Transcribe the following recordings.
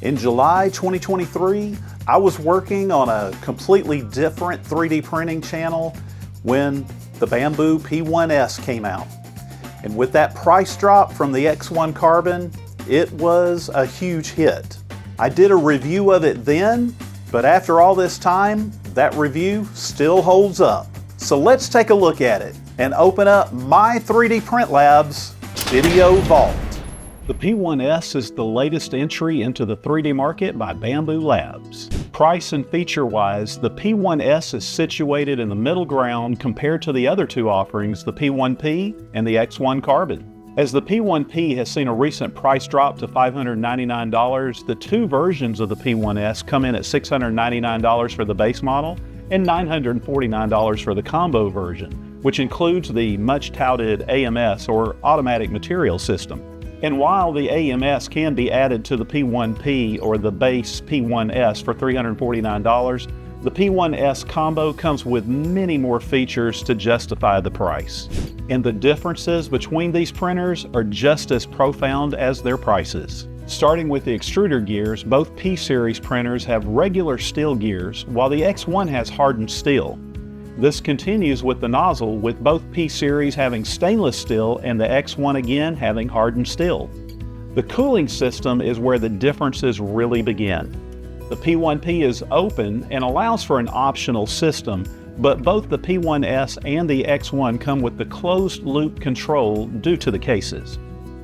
In July 2023, I was working on a completely different 3D printing channel when the Bambu P1S came out. And with that price drop from the X1 Carbon, it was a huge hit. I did a review of it then, but after all this time, that review still holds up. So let's take a look at it and open up my 3D Print Lab's Video Vault. The P1S is the latest entry into the 3D market by Bambu Labs. Price and feature-wise, the P1S is situated in the middle ground compared to the other two offerings, the P1P and the X1 Carbon. As the P1P has seen a recent price drop to $599, the two versions of the P1S come in at $699 for the base model and $949 for the combo version, which includes the much-touted AMS or Automatic Material System. And while the AMS can be added to the P1P or the base P1S for $349, the P1S combo comes with many more features to justify the price. And the differences between these printers are just as profound as their prices. Starting with the extruder gears, both P-Series printers have regular steel gears, while the X1 has hardened steel. This continues with the nozzle, with both P-Series having stainless steel and the X1 again having hardened steel. The cooling system is where the differences really begin. The P1P is open and allows for an optional system, but both the P1S and the X1 come with the closed-loop control due to the cases.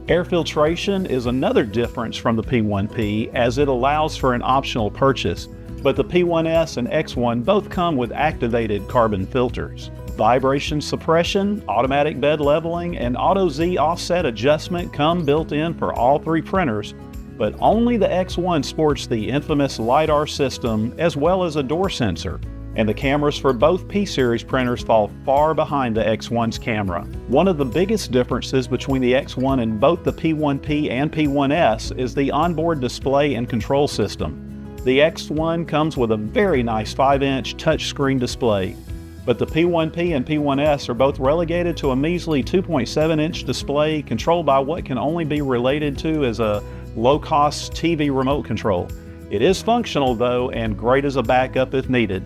Air filtration is another difference from the P1P, as it allows for an optional purchase, but the P1S and X1 both come with activated carbon filters. Vibration suppression, automatic bed leveling, and Auto Z offset adjustment come built in for all three printers, but only the X1 sports the infamous LiDAR system as well as a door sensor, and the cameras for both P-Series printers fall far behind the X1's camera. One of the biggest differences between the X1 and both the P1P and P1S is the onboard display and control system. The X1 comes with a very nice 5-inch touchscreen display, but the P1P and P1S are both relegated to a measly 2.7-inch display controlled by what can only be related to as a low-cost TV remote control. It is functional though, and great as a backup if needed.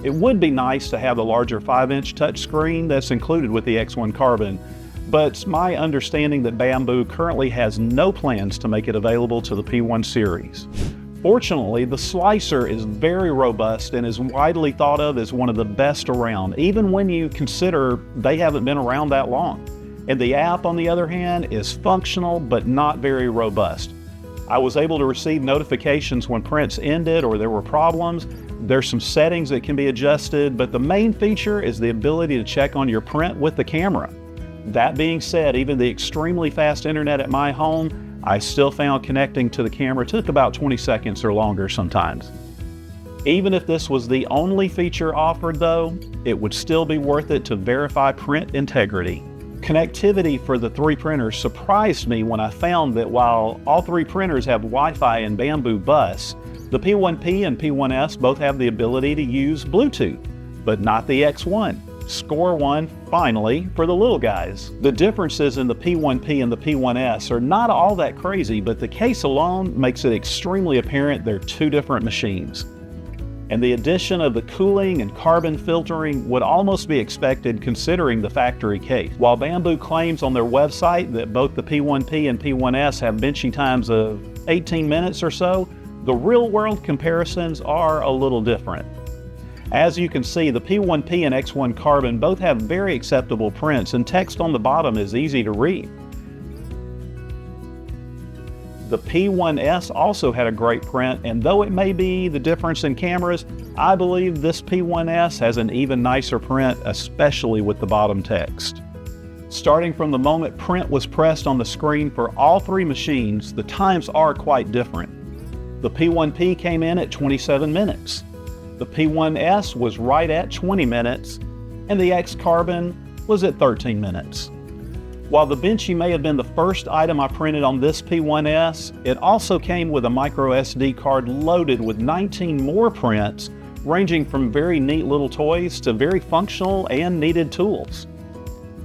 It would be nice to have the larger 5-inch touchscreen that's included with the X1 Carbon, but it's my understanding that Bambu currently has no plans to make it available to the P1 series. Fortunately, the slicer is very robust and is widely thought of as one of the best around, even when you consider they haven't been around that long. And the app, on the other hand, is functional but not very robust. I was able to receive notifications when prints ended or there were problems. There's some settings that can be adjusted, but the main feature is the ability to check on your print with the camera. That being said, even the extremely fast internet at my home, I still found connecting to the camera took about 20 seconds or longer sometimes. Even if this was the only feature offered though, it would still be worth it to verify print integrity. Connectivity for the three printers surprised me when I found that while all three printers have Wi-Fi and Bambu Bus, the P1P and P1S both have the ability to use Bluetooth, but not the X1. Score one, finally, for the little guys. The differences in the P1P and the P1S are not all that crazy, but the case alone makes it extremely apparent they're two different machines. And the addition of the cooling and carbon filtering would almost be expected considering the factory case. While Bambu claims on their website that both the P1P and P1S have benchy times of 18 minutes or so, the real-world comparisons are a little different. As you can see, the P1P and X1 Carbon both have very acceptable prints, and text on the bottom is easy to read. The P1S also had a great print, and though it may be the difference in cameras, I believe this P1S has an even nicer print, especially with the bottom text. Starting from the moment print was pressed on the screen for all three machines, the times are quite different. The P1P came in at 27 minutes. The P1S was right at 20 minutes, and the X Carbon was at 13 minutes. While the Benchy may have been the first item I printed on this P1S, it also came with a micro SD card loaded with 19 more prints, ranging from very neat little toys to very functional and needed tools.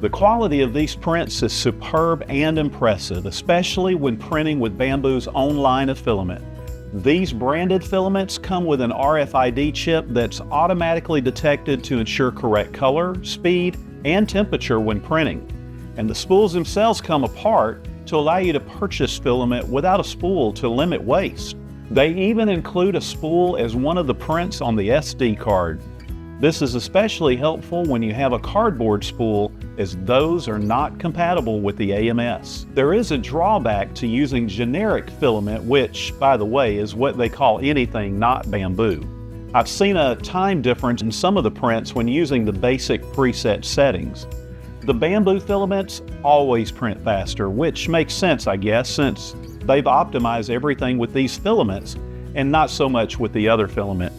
The quality of these prints is superb and impressive, especially when printing with Bambu's own line of filament. These branded filaments come with an RFID chip that's automatically detected to ensure correct color, speed, and temperature when printing. And the spools themselves come apart to allow you to purchase filament without a spool to limit waste. They even include a spool as one of the prints on the SD card. This is especially helpful when you have a cardboard spool, as those are not compatible with the AMS. There is a drawback to using generic filament, which, by the way, is what they call anything not Bambu. I've seen a time difference in some of the prints when using the basic preset settings. The Bambu filaments always print faster, which makes sense, I guess, since they've optimized everything with these filaments and not so much with the other filament.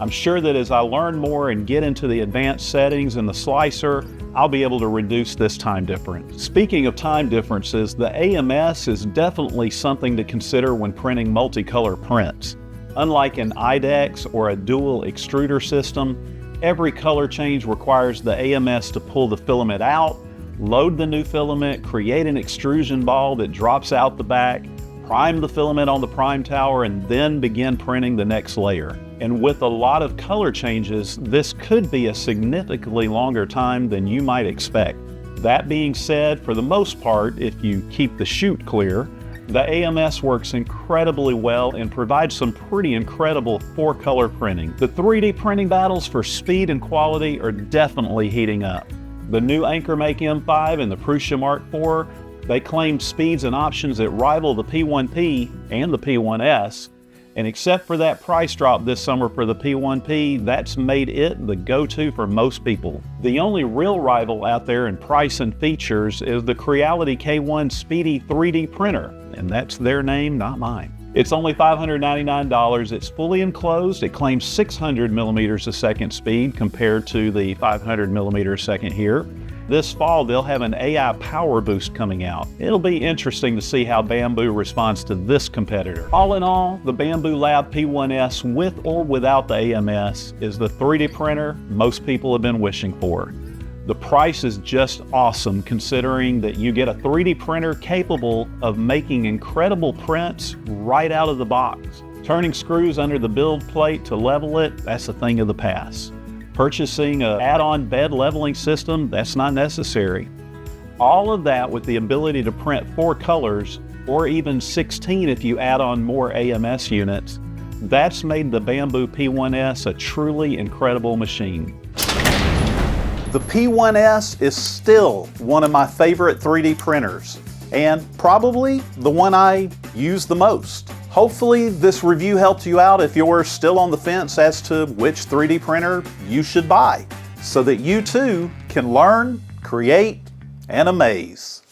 I'm sure that as I learn more and get into the advanced settings in the slicer, I'll be able to reduce this time difference. Speaking of time differences, the AMS is definitely something to consider when printing multicolor prints. Unlike an IDEX or a dual extruder system, every color change requires the AMS to pull the filament out, load the new filament, create an extrusion ball that drops out the back, prime the filament on the prime tower, and then begin printing the next layer. And with a lot of color changes, this could be a significantly longer time than you might expect. That being said, for the most part, if you keep the chute clear, the AMS works incredibly well and provides some pretty incredible 4-color printing. The 3D printing battles for speed and quality are definitely heating up. The new AnchorMake M5 and the Prusa Mark IV, they claim speeds and options that rival the P1P and the P1S. And except for that price drop this summer for the P1P, that's made it the go-to for most people. The only real rival out there in price and features is the Creality K1 Speedy 3D printer, and that's their name, not mine. It's only $599, it's fully enclosed, it claims 600 millimeters a second speed compared to the 500 millimeters a second here. This fall, they'll have an AI power boost coming out. It'll be interesting to see how Bambu responds to this competitor. All in all, the Bambu Lab P1S with or without the AMS is the 3D printer most people have been wishing for. The price is just awesome considering that you get a 3D printer capable of making incredible prints right out of the box. Turning screws under the build plate to level it, that's a thing of the past. Purchasing an add-on bed leveling system, that's not necessary. All of that with the ability to print 4 colors, or even 16 if you add on more AMS units, that's made the Bambu P1S a truly incredible machine. The P1S is still one of my favorite 3D printers, and probably the one I use the most. Hopefully this review helped you out if you're still on the fence as to which 3D printer you should buy, so that you too can learn, create, and amaze.